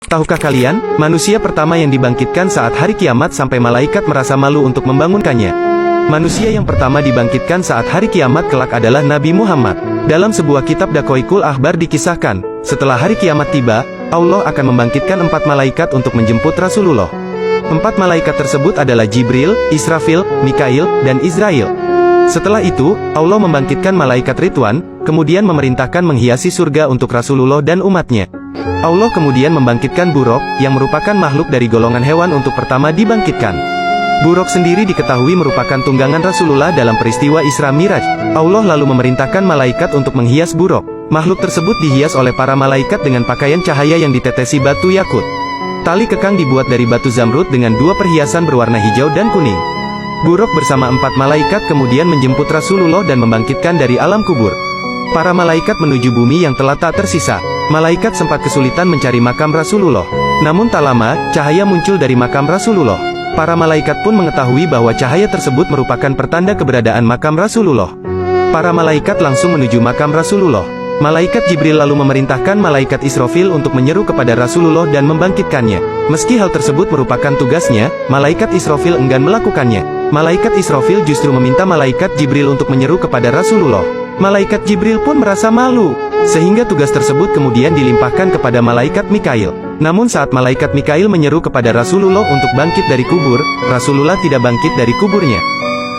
Tahukah kalian, manusia pertama yang dibangkitkan saat hari kiamat sampai malaikat merasa malu untuk membangunkannya? Manusia yang pertama dibangkitkan saat hari kiamat kelak adalah Nabi Muhammad. Dalam sebuah kitab Daqaiqul Akhbar dikisahkan, setelah hari kiamat tiba, Allah akan membangkitkan 4 malaikat untuk menjemput Rasulullah. 4 malaikat tersebut adalah Jibril, Israfil, Mikail, dan Israil. Setelah itu, Allah membangkitkan malaikat Ridwan, kemudian memerintahkan menghiasi surga untuk Rasulullah dan umatnya. Allah kemudian membangkitkan Buraq, yang merupakan makhluk dari golongan hewan untuk pertama dibangkitkan. Buraq sendiri diketahui merupakan tunggangan Rasulullah dalam peristiwa Isra Miraj. Allah lalu memerintahkan malaikat untuk menghias Buraq. Makhluk tersebut dihias oleh para malaikat dengan pakaian cahaya yang ditetesi batu yakut. Tali kekang dibuat dari batu zamrud dengan 2 perhiasan berwarna hijau dan kuning. Buraq bersama 4 malaikat kemudian menjemput Rasulullah dan membangkitkan dari alam kubur. Para malaikat menuju bumi yang telah tak tersisa. Malaikat sempat kesulitan mencari makam Rasulullah. Namun tak lama, cahaya muncul dari makam Rasulullah. Para malaikat pun mengetahui bahwa cahaya tersebut merupakan pertanda keberadaan makam Rasulullah. Para malaikat langsung menuju makam Rasulullah. Malaikat Jibril lalu memerintahkan malaikat Israfil untuk menyeru kepada Rasulullah dan membangkitkannya. Meski hal tersebut merupakan tugasnya, malaikat Israfil enggan melakukannya. Malaikat Israfil justru meminta malaikat Jibril untuk menyeru kepada Rasulullah. Malaikat Jibril pun merasa malu, sehingga tugas tersebut kemudian dilimpahkan kepada malaikat Mikail. Namun saat malaikat Mikail menyeru kepada Rasulullah untuk bangkit dari kubur, Rasulullah tidak bangkit dari kuburnya.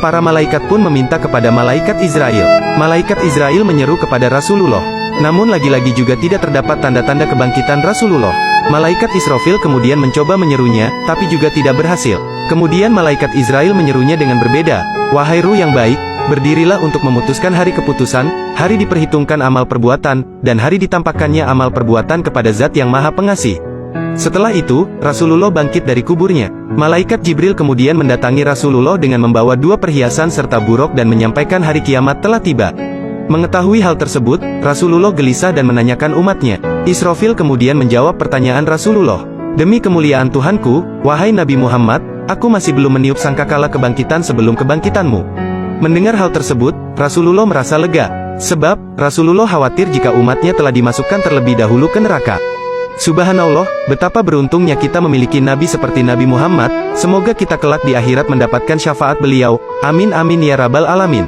Para malaikat pun meminta kepada malaikat Israil. Malaikat Israil menyeru kepada Rasulullah. Namun lagi-lagi juga tidak terdapat tanda-tanda kebangkitan Rasulullah. Malaikat Israfil kemudian mencoba menyerunya, tapi juga tidak berhasil. Kemudian malaikat Israil menyerunya dengan berbeda. Wahai ruh yang baik, berdirilah untuk memutuskan hari keputusan, hari diperhitungkan amal perbuatan, dan hari ditampakkannya amal perbuatan kepada Zat yang Maha Pengasih. Setelah itu, Rasulullah bangkit dari kuburnya. Malaikat Jibril kemudian mendatangi Rasulullah dengan membawa 2 perhiasan serta Buraq dan menyampaikan hari kiamat telah tiba. Mengetahui hal tersebut, Rasulullah gelisah dan menanyakan umatnya. Israfil kemudian menjawab pertanyaan Rasulullah. Demi kemuliaan Tuhanku, wahai Nabi Muhammad, aku masih belum meniup sangkakala kebangkitan sebelum kebangkitanmu. Mendengar hal tersebut, Rasulullah merasa lega. Sebab, Rasulullah khawatir jika umatnya telah dimasukkan terlebih dahulu ke neraka. Subhanallah, betapa beruntungnya kita memiliki Nabi seperti Nabi Muhammad. Semoga kita kelak di akhirat mendapatkan syafaat beliau. Amin amin ya rabbal alamin.